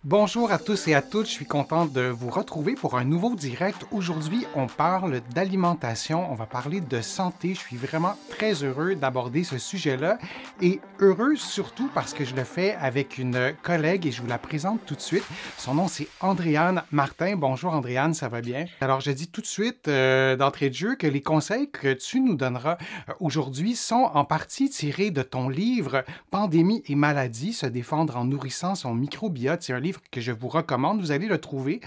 Bonjour à tous et à toutes, je suis content de vous retrouver pour un nouveau direct. Aujourd'hui, on parle d'alimentation, on va parler de santé. Je suis vraiment très heureux d'aborder ce sujet-là et heureux surtout parce que je le fais avec une collègue et je vous la présente tout de suite. Son nom, c'est Andréane Martin. Bonjour Andréane, ça va bien? Alors, je dis tout de suite d'entrée de jeu que les conseils que tu nous donneras aujourd'hui sont en partie tirés de ton livre Pandémie et maladie, se défendre en nourrissant son microbiote. C'est un livre que je vous recommande. Vous allez le trouver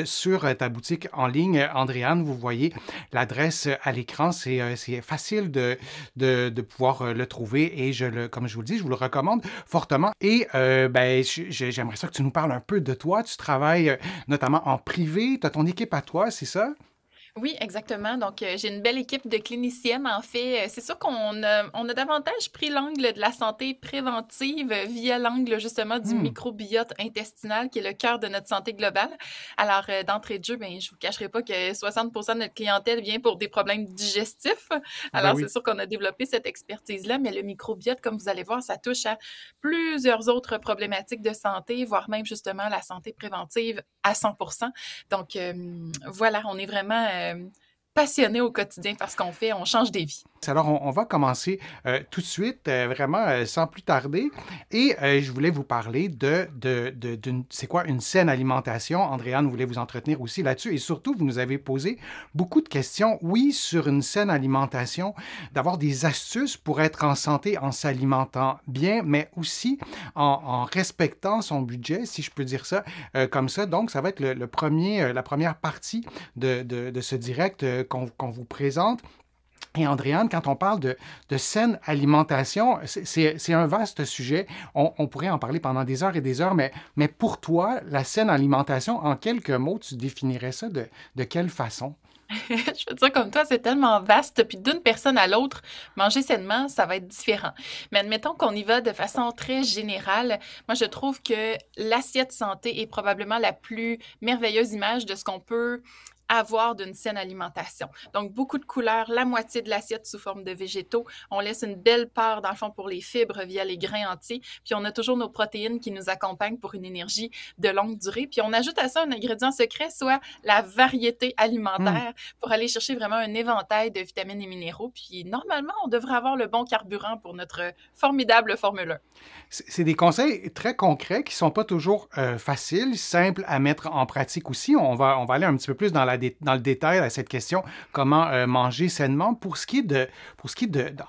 sur ta boutique en ligne. Andréane, vous voyez l'adresse à l'écran. C'est facile de pouvoir le trouver et comme je vous le dis, je vous le recommande fortement. Et j'aimerais ça que tu nous parles un peu de toi. Tu travailles notamment en privé. Tu as ton équipe à toi, c'est ça? Oui, exactement. Donc, j'ai une belle équipe de cliniciennes. En fait, c'est sûr qu'on a davantage pris l'angle de la santé préventive via l'angle justement du Hmm. microbiote intestinal, qui est le cœur de notre santé globale. Alors, d'entrée de jeu, ben, je vous cacherai pas que 60% de notre clientèle vient pour des problèmes digestifs. Ben Alors, c'est oui. sûr qu'on a développé cette expertise-là, mais le microbiote, comme vous allez voir, ça touche à plusieurs autres problématiques de santé, voire même justement la santé préventive à 100%. Donc, voilà, on est vraiment passionnés au quotidien par ce qu'on fait, on change des vies. Alors, on va commencer tout de suite, vraiment sans plus tarder. Et je voulais vous parler c'est quoi une saine alimentation. Andréane voulait vous entretenir aussi là-dessus. Et surtout, vous nous avez posé beaucoup de questions, oui, sur une saine alimentation, d'avoir des astuces pour être en santé en s'alimentant bien, mais aussi en respectant son budget, si je peux dire ça comme ça. Donc, ça va être la première partie de ce direct qu'on vous présente. Et Andréane, quand on parle de saine alimentation, c'est un vaste sujet. On pourrait en parler pendant des heures et des heures, mais pour toi, la saine alimentation, en quelques mots, tu définirais ça de quelle façon? Je veux dire, comme toi, c'est tellement vaste, puis d'une personne à l'autre, manger sainement, ça va être différent. Mais admettons qu'on y va de façon très générale. Moi, je trouve que l'assiette santé est probablement la plus merveilleuse image de ce qu'on peut avoir d'une saine alimentation. Donc, beaucoup de couleurs, la moitié de l'assiette sous forme de végétaux. On laisse une belle part, dans le fond, pour les fibres via les grains entiers. Puis, on a toujours nos protéines qui nous accompagnent pour une énergie de longue durée. Puis, on ajoute à ça un ingrédient secret, soit la variété Hmm. alimentaire pour aller chercher vraiment un éventail de vitamines et minéraux. Puis, normalement, on devrait avoir le bon carburant pour notre formidable Formule 1. C'est des conseils très concrets qui sont pas toujours faciles, simples à mettre en pratique aussi. On va aller un petit peu plus dans le détail à cette question, comment manger sainement. En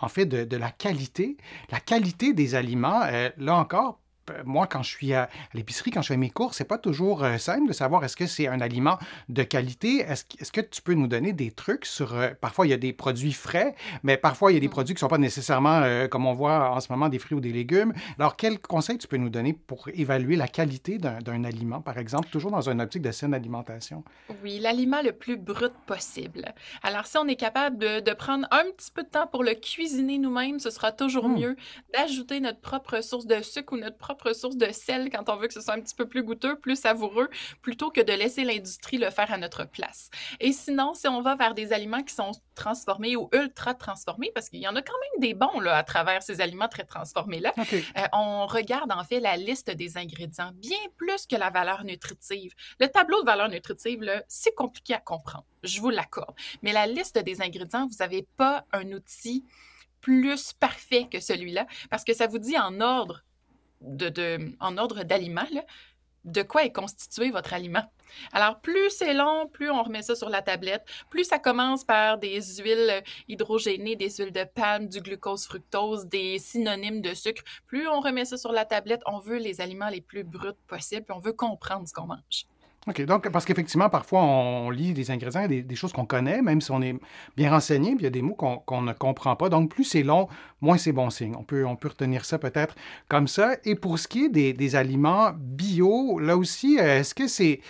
fait, de la qualité des aliments, là encore, moi, quand je suis à l'épicerie, quand je fais mes courses, c'est pas toujours simple de savoir est-ce que c'est un aliment de qualité. Est-ce que tu peux nous donner des trucs sur... parfois, il y a des produits frais, mais parfois, il y a des Mhm. produits qui sont pas nécessairement, comme on voit en ce moment, des fruits ou des légumes. Alors, quels conseils tu peux nous donner pour évaluer la qualité d'un aliment, par exemple, toujours dans une optique de saine alimentation? Oui, l'aliment le plus brut possible. Alors, si on est capable de prendre un petit peu de temps pour le cuisiner nous-mêmes, ce sera toujours Hmm. mieux d'ajouter notre propre source de sucre ou notre propre source de sel quand on veut que ce soit un petit peu plus goûteux, plus savoureux, plutôt que de laisser l'industrie le faire à notre place. Et sinon, si on va vers des aliments qui sont transformés ou ultra transformés, parce qu'il y en a quand même des bons là, à travers ces aliments très transformés-là, OK. on regarde en fait la liste des ingrédients, bien plus que la valeur nutritive. Le tableau de valeur nutritive, là, c'est compliqué à comprendre, je vous l'accorde. Mais la liste des ingrédients, vous n'avez pas un outil plus parfait que celui-là, parce que ça vous dit en ordre en ordre d'aliments, là, de quoi est constitué votre aliment. Alors, plus c'est long, plus on remet ça sur la tablette, plus ça commence par des huiles hydrogénées, des huiles de palme, du glucose fructose, des synonymes de sucre, plus on remet ça sur la tablette, on veut les aliments les plus bruts possibles, puis on veut comprendre ce qu'on mange. OK. Donc, parce qu'effectivement, parfois, on lit des ingrédients, des choses qu'on connaît, même si on est bien renseigné, puis il y a des mots qu'on ne comprend pas. Donc, plus c'est long, moins c'est bon signe. On peut retenir ça peut-être comme ça. Et pour ce qui est des aliments bio, là aussi, est-ce que c'est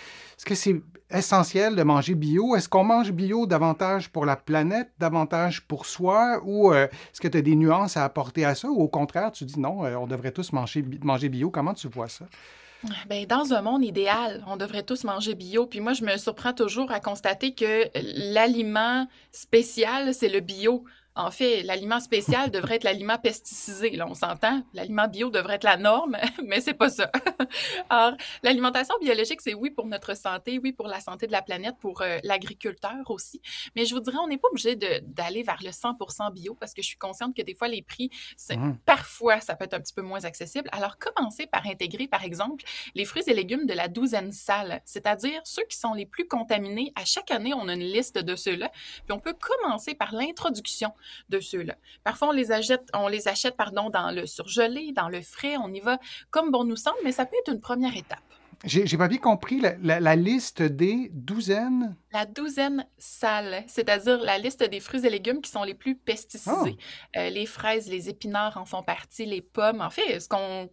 essentiel de manger bio? Est-ce qu'on mange bio davantage pour la planète, davantage pour soi, ou est-ce que tu as des nuances à apporter à ça, ou au contraire, tu dis non, on devrait tous manger bio? Comment tu vois ça? Ben, dans un monde idéal, on devrait tous manger bio. Puis moi, je me surprends toujours à constater que l'aliment spécial, c'est le bio. En fait, l'aliment spécial devrait être l'aliment pesticisé, là, on s'entend. L'aliment bio devrait être la norme, mais c'est pas ça. Alors, l'alimentation biologique, c'est oui pour notre santé, oui pour la santé de la planète, pour l'agriculteur aussi. Mais je vous dirais, on n'est pas obligé d'aller vers le 100% bio parce que je suis consciente que des fois, les prix, Mhm. parfois, ça peut être un petit peu moins accessible. Alors, commencez par intégrer, par exemple, les fruits et légumes de la douzaine sale, c'est-à-dire ceux qui sont les plus contaminés. À chaque année, on a une liste de ceux-là. Puis on peut commencer par l'introduction de ceux-là. Parfois, on les achète pardon, dans le surgelé, dans le frais, on y va comme bon nous semble, mais ça peut être une première étape. J'ai pas bien compris la liste des douzaines. La douzaine sale, c'est-à-dire la liste des fruits et légumes qui sont les plus Ah, pesticisés. Les fraises, les épinards en font partie, les pommes, en fait, ce qu'on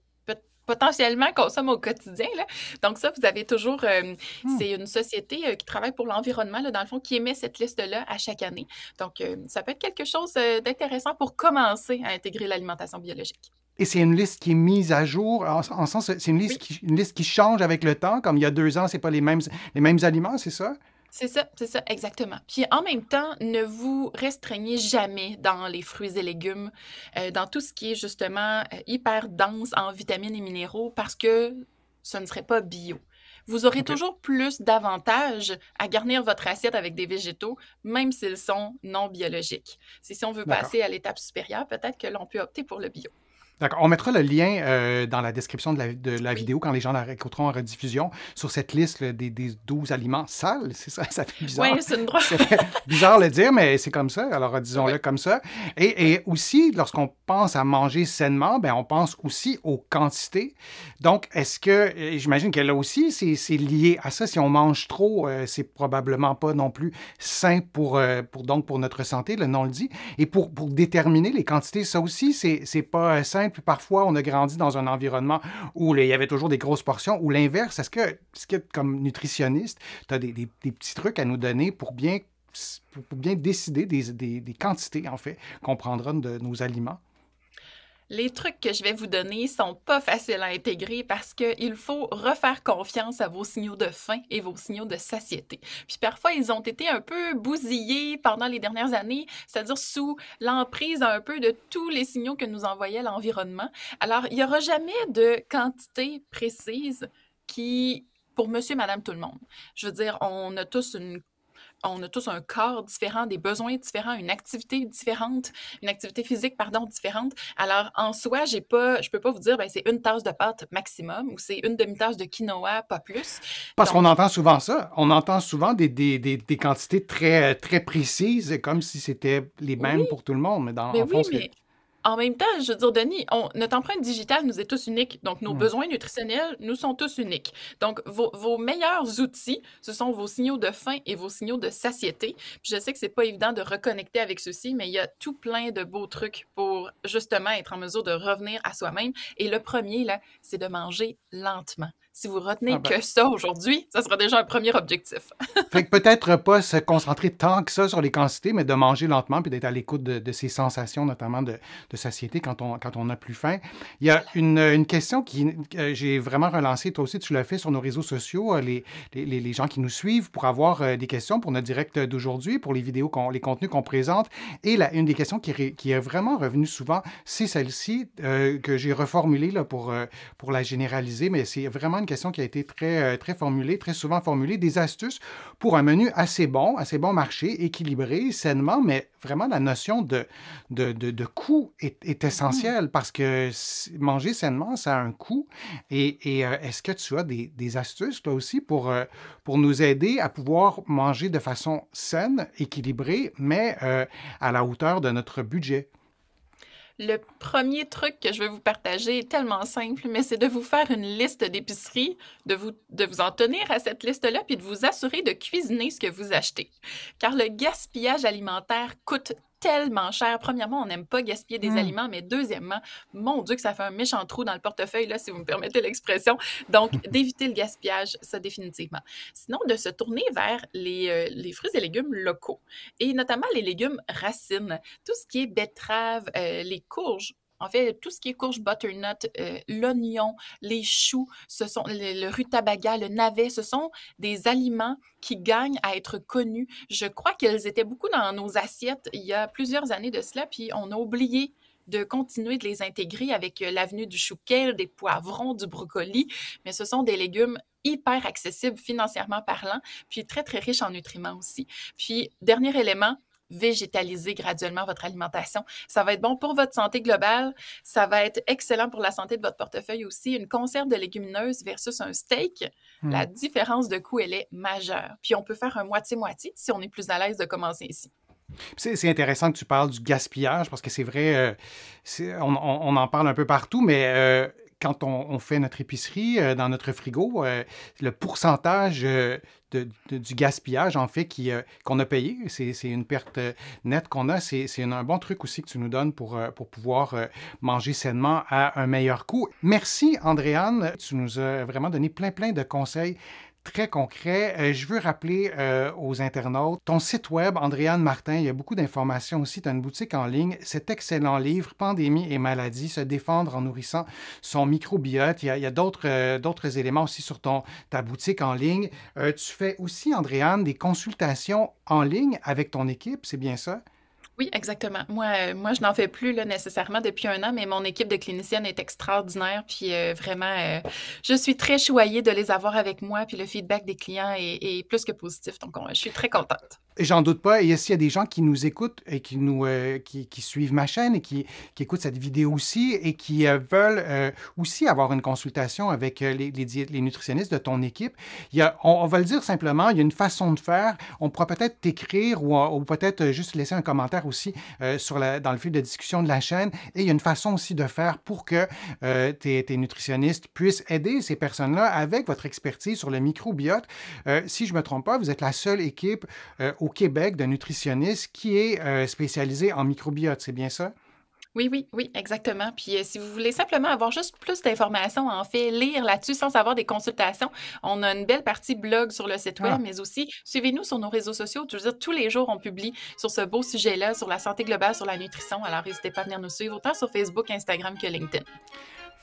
potentiellement consomme au quotidien. Là. Donc ça, vous avez toujours, hmm. c'est une société qui travaille pour l'environnement, là, dans le fond, qui émet cette liste-là à chaque année. Donc, ça peut être quelque chose d'intéressant pour commencer à intégrer l'alimentation biologique. Et c'est une liste qui est mise à jour, en sens, c'est Oui. une liste qui change avec le temps, comme il y a 2 ans, c'est pas les mêmes aliments, c'est ça? C'est ça, exactement. Puis en même temps, ne vous restreignez jamais dans les fruits et légumes, dans tout ce qui est justement hyper dense en vitamines et minéraux, parce que ce ne serait pas bio. Vous aurez OK. toujours plus d'avantages à garnir votre assiette avec des végétaux, même s'ils sont non biologiques. C'est si on veut D'accord. passer à l'étape supérieure, peut-être que l'on peut opter pour le bio. D'accord. On mettra le lien dans la description de la Oui, vidéo quand les gens la réécouteront en rediffusion sur cette liste là, des 12 aliments sales. C'est ça, ça fait bizarre. ouais, c'est une drôle. Ça fait bizarre le dire, mais c'est comme ça. Alors Oui, disons-le comme ça. oui. Et aussi, lorsqu'on pense à manger sainement, ben, on pense aussi aux quantités. Donc, est-ce que, j'imagine que là aussi, c'est lié à ça. Si on mange trop, c'est probablement pas non plus sain donc pour notre santé, le nom le dit. Et pour déterminer les quantités, ça aussi, c'est pas simple. Puis parfois, on a grandi dans un environnement où il y avait toujours des grosses portions, ou l'inverse. Est-ce que comme nutritionniste, tu as des petits trucs à nous donner pour bien décider des quantités, en fait, qu'on prendra de nos aliments? Les trucs que je vais vous donner sont pas faciles à intégrer parce qu'il faut refaire confiance à vos signaux de faim et vos signaux de satiété. Puis parfois, ils ont été un peu bousillés pendant les dernières années, c'est-à-dire sous l'emprise un peu de tous les signaux que nous envoyait l'environnement. Alors, il n'y aura jamais de quantité précise qui pour monsieur, madame, tout le monde. Je veux dire, on a tous un corps différent, des besoins différents, une activité différente, une activité physique, pardon, différente. Alors, en soi, je peux pas vous dire, ben, c'est une tasse de pâte maximum ou c'est une demi-tasse de quinoa, pas plus. Parce qu'on Donc, entend souvent ça. On entend souvent des quantités très précises, comme si c'était les oui, mêmes pour tout le monde. Mais mais en fond, oui, c'est... mais en même temps, je veux dire, Denis, notre empreinte digitale nous est tous unique. Donc, nos Hmm. besoins nutritionnels nous sont tous uniques. Donc, vos meilleurs outils, ce sont vos signaux de faim et vos signaux de satiété. Puis je sais que c'est pas évident de reconnecter avec ceux-ci, mais il y a tout plein de beaux trucs pour justement être en mesure de revenir à soi-même. Et le premier, là, c'est de manger lentement. Si vous Ah retenez ben, que ça aujourd'hui, ça sera déjà un premier objectif. fait que peut-être pas se concentrer tant que ça sur les quantités, mais de manger lentement puis d'être à l'écoute de ces sensations, notamment de satiété quand on a plus faim. Il y a Voilà. une question que j'ai vraiment relancée, toi aussi tu l'as fait sur nos réseaux sociaux, les gens qui nous suivent pour avoir des questions pour notre direct d'aujourd'hui, pour les vidéos, les contenus qu'on présente. Et une des questions qui est vraiment revenue souvent, c'est celle-ci que j'ai reformulée là, pour la généraliser, mais c'est vraiment une question qui a été très formulée, très souvent formulée, des astuces pour un menu assez bon marché, équilibré, sainement, mais vraiment la notion de coût est Mhm. essentielle parce que manger sainement, ça a un coût. Est-ce que tu as des astuces, toi aussi, pour nous aider à pouvoir manger de façon saine, équilibrée, mais à la hauteur de notre budget? Le premier truc que je vais vous partager est tellement simple, mais c'est de vous faire une liste d'épicerie, de vous en tenir à cette liste-là, puis de vous assurer de cuisiner ce que vous achetez. Car le gaspillage alimentaire coûte tellement cher. Premièrement, on n'aime pas gaspiller des Hmm. aliments, mais deuxièmement, mon Dieu, que ça fait un méchant trou dans le portefeuille, là, si vous me permettez l'expression. Donc, d'éviter le gaspillage, ça définitivement. Sinon, de se tourner vers les fruits et légumes locaux, et notamment les légumes racines. Tout ce qui est betterave, les courges, En fait, tout ce qui est courge, butternut, l'oignon, les choux, le rutabaga, le navet, ce sont des aliments qui gagnent à être connus. Je crois qu'ils étaient beaucoup dans nos assiettes il y a plusieurs années de cela, puis on a oublié de continuer de les intégrer avec l'avenue du chou kale, des poivrons, du brocoli, mais ce sont des légumes hyper accessibles financièrement parlant, puis très, très riches en nutriments aussi. Puis, dernier élément, végétaliser graduellement votre alimentation. Ça va être bon pour votre santé globale, ça va être excellent pour la santé de votre portefeuille aussi. Une conserve de légumineuses versus un steak, la différence de coût, elle est majeure. Puis on peut faire un moitié-moitié si on est plus à l'aise de commencer ici. C'est intéressant que tu parles du gaspillage parce que c'est vrai, on en parle un peu partout, mais quand on fait notre épicerie dans notre frigo, le pourcentage du gaspillage, en fait, qu'on a payé, c'est une perte nette qu'on a. C'est un bon truc aussi que tu nous donnes pour pouvoir manger sainement à un meilleur coût. Merci, Andréane. Tu nous as vraiment donné plein de conseils très concret. Je veux rappeler aux internautes ton site web, Andréane Martin. Il y a beaucoup d'informations aussi. Tu as une boutique en ligne. Cet excellent livre, Pandémie et maladie, se défendre en nourrissant son microbiote. Il y a d'autres éléments aussi sur ta boutique en ligne. Tu fais aussi, Andréane, des consultations en ligne avec ton équipe. C'est bien ça? Oui, exactement. Moi, je n'en fais plus là, nécessairement depuis 1 an, mais mon équipe de cliniciennes est extraordinaire. Puis vraiment, je suis très choyée de les avoir avec moi. Puis le feedback des clients est plus que positif. Donc, je suis très contente. J'en doute pas. Et s'il y a des gens qui nous écoutent et qui suivent ma chaîne et qui écoutent cette vidéo aussi et qui veulent aussi avoir une consultation avec les nutritionnistes de ton équipe, on va le dire simplement, il y a une façon de faire. On pourra peut-être t'écrire ou peut-être juste laisser un commentaire aussi dans le fil de discussion de la chaîne. Et il y a une façon aussi de faire pour que tes nutritionnistes puissent aider ces personnes-là avec votre expertise sur le microbiote. Si je ne me trompe pas, vous êtes la seule équipe au Québec de nutritionnistes qui est spécialisé en microbiote, c'est bien ça? Oui, exactement. Puis si vous voulez simplement avoir juste plus d'informations, en fait, lire là-dessus sans avoir des consultations, on a une belle partie blog sur le site web, mais aussi suivez-nous sur nos réseaux sociaux. Je veux dire, tous les jours, on publie sur ce beau sujet-là, sur la santé globale, sur la nutrition. Alors, n'hésitez pas à venir nous suivre, autant sur Facebook, Instagram que LinkedIn.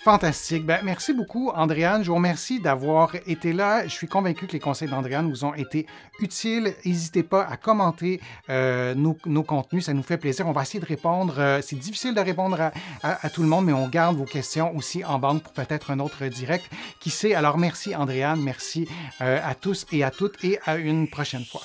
Fantastique. Merci beaucoup, Andréane. Je vous remercie d'avoir été là. Je suis convaincu que les conseils d'Andréane vous ont été utiles. N'hésitez pas à commenter nos contenus. Ça nous fait plaisir. On va essayer de répondre. C'est difficile de répondre à tout le monde, mais on garde vos questions aussi en banque pour peut-être un autre direct. Qui sait? Alors, merci, Andréane. Merci à tous et à toutes et à une prochaine fois.